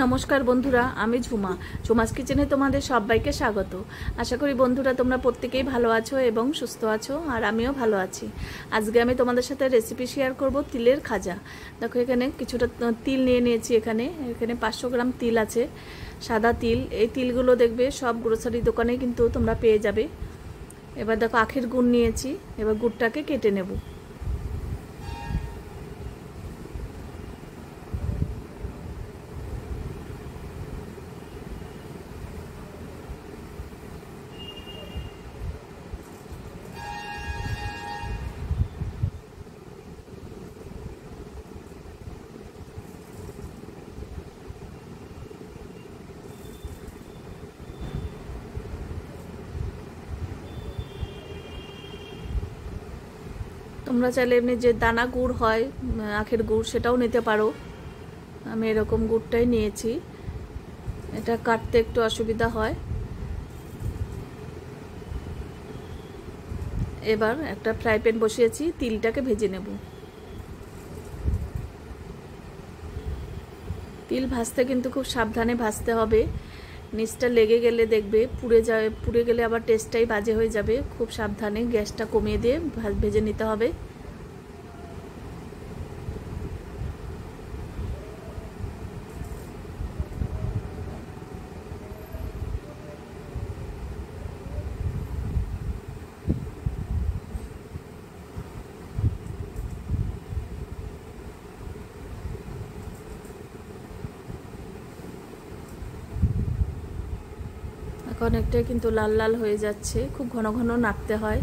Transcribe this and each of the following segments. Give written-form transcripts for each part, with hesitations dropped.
নমস্কার বন্ধুরা, আমি ঝুমা। ঝুমাস কিচেনে তোমাদের সবাইকে স্বাগত। আশা করি বন্ধুরা তোমরা প্রত্যেকেই ভালো আছো এবং সুস্থ আছো, আর আমিও ভালো আছি। আজকে আমি তোমাদের সাথে রেসিপি শেয়ার করব তিলের খাজা। দেখো এখানে কিছুটা তিল নিয়ে নিয়েছি। এখানে 500 গ্রাম তিল আছে, সাদা তিল। এই তিলগুলো দেখবে সব গ্রোসারি দোকানে কিন্তু তোমরা পেয়ে যাবে। এবার দেখো আখের গুড় নিয়েছি, এবার গুড়টাকে কেটে নেব। তোমরা চাইলে এমনি যে দানা গুড় হয় আখের গুড়, সেটাও নিতে পারো। আমি এরকম গুড়টাই নিয়েছি, এটা কাটতে একটু অসুবিধা হয়। এবার একটা ফ্রাই প্যান বসিয়েছি, তিলটাকে ভেজে নেব। তিল ভাজতে কিন্তু খুব সাবধানে ভাজতে হবে, নিচটা লেগে গেলে দেখবে পুড়ে গেলে আবার টেস্টটাই বাজে হয়ে যাবে। খুব সাবধানে গ্যাসটা কমিয়ে দিয়ে ভেজে নিতে হবে। অনেকটাই কিন্তু লাল লাল হয়ে যাচ্ছে, খুব ঘন ঘন নাড়তে হয়।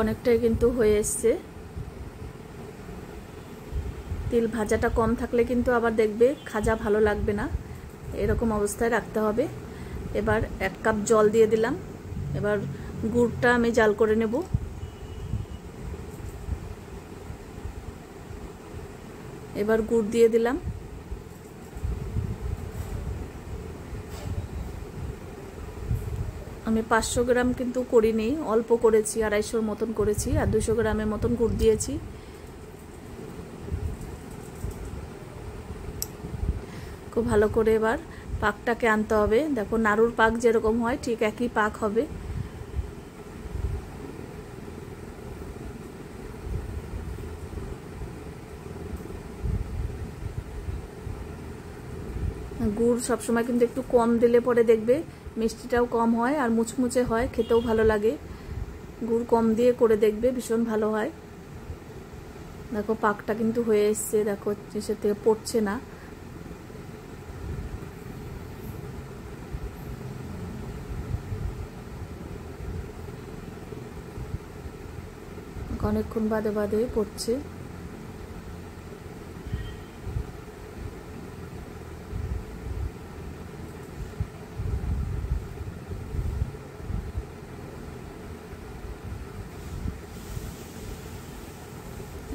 অনেকটাই কিন্তু হয়ে এসছে। তিল ভাজাটা কম থাকলে কিন্তু আবার দেখবে খাজা ভালো লাগবে না, এরকম অবস্থায় রাখতে হবে। এবার 1 কাপ জল দিয়ে দিলাম। এবার গুড়টা আমি জাল করে নেব। এবার গুড় দিয়ে দিলাম। আমি 500 গ্রাম কিন্তু করিনি, অল্প করেছি, 250 মতন করেছি, আর 200 গ্রামের মতন গুড় দিয়েছি। খুব ভালো করে এবার পাকটাকে আনতে হবে। দেখো নাড়ুর পাক যেরকম হয় ঠিক একই পাক হবে। গুড় সবসময় কিন্তু একটু কম দিলে পরে দেখবে মিষ্টিটাও কম হয় আর মুচমুচে হয়, খেতেও ভালো লাগে। গুড় কম দিয়ে করে দেখবে, ভীষণ ভালো হয়। দেখো পাকটা কিন্তু হয়ে এসছে, দেখো সে থেকে পড়ছে না। অনেকক্ষণ বাদে বাদে পড়ছে।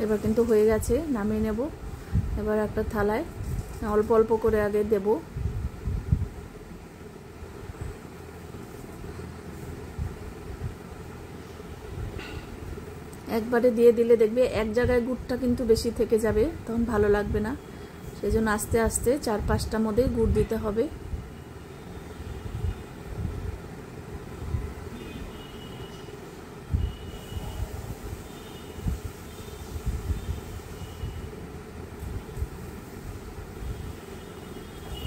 এবার কিন্তু হয়ে গেছে, নামিয়ে নেব। এবার একটা থালায় অল্প অল্প করে আগে দেব। একবারে দিয়ে দিলে দেখবে এক জায়গায় গুড়টা কিন্তু বেশি থেকে যাবে, তখন ভালো লাগবে না। সেই জন্য আস্তে আস্তে 4-5টার মধ্যে গুড় দিতে হবে।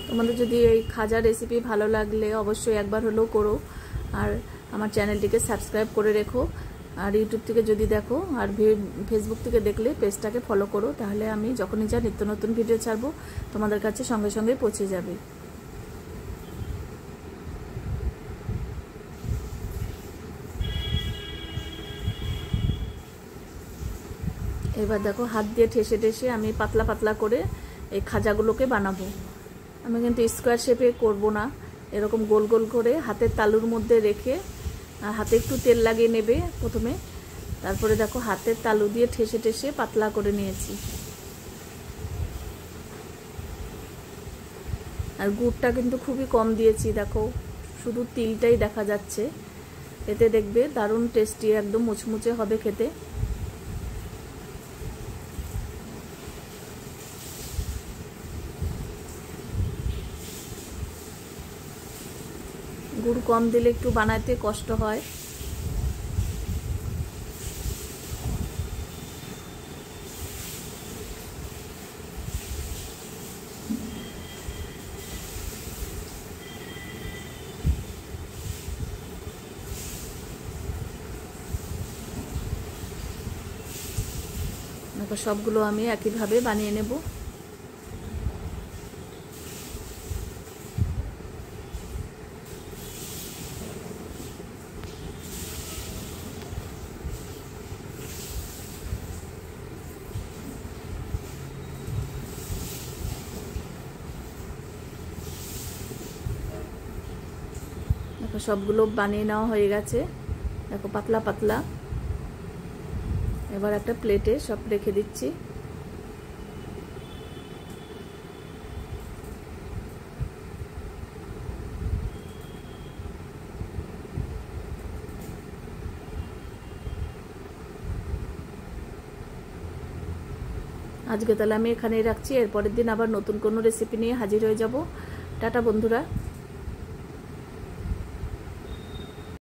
তোমাদের যদি এই খাজা রেসিপি ভালো লাগলে অবশ্যই একবার হলেও করো, আর আমার চ্যানেলটিকে সাবস্ক্রাইব করে রেখো। আর ইউটিউব থেকে যদি দেখো আর ফেসবুক থেকে দেখলে পেজটাকে ফলো করো, তাহলে আমি যখনই যা নিত্য নতুন ভিডিও ছাড়বো তোমাদের কাছে সঙ্গে সঙ্গে পৌঁছে যাবে। এবার দেখো হাত দিয়ে ঠেসে ঠেসে আমি পাতলা পাতলা করে এই খাজাগুলোকে বানাবো। আমি কিন্তু স্কোয়ার শেপে করব না, এরকম গোল গোল করে হাতের তালুর মধ্যে রেখে আর হাতে একটু তেল লাগিয়ে নেবে প্রথমে, তারপরে দেখো হাতের তালু দিয়ে ঠেসে ঠেসে পাতলা করে নিয়েছি। আর গুড়টা কিন্তু খুবই কম দিয়েছি, দেখো শুধু তিলটাই দেখা যাচ্ছে। এতে দেখবে দারুণ টেস্টি, একদম মুচমুচে হবে খেতে। গুড় কম দিলে একটু বানাতে কষ্ট হয়। দেখো সবগুলো আমি একইভাবে বানিয়ে নেব। দেখো সবগুলো বানিয়ে নেওয়া হয়ে গেছে, দেখো পাতলা পাতলা। এবার একটা প্লেটে সব রেখে দিচ্ছি। আজকে তাহলে আমি এখানেই রাখছি, এরপরের দিন আবার নতুন কোনো রেসিপি নিয়ে হাজির হয়ে যাব। টাটা বন্ধুরা।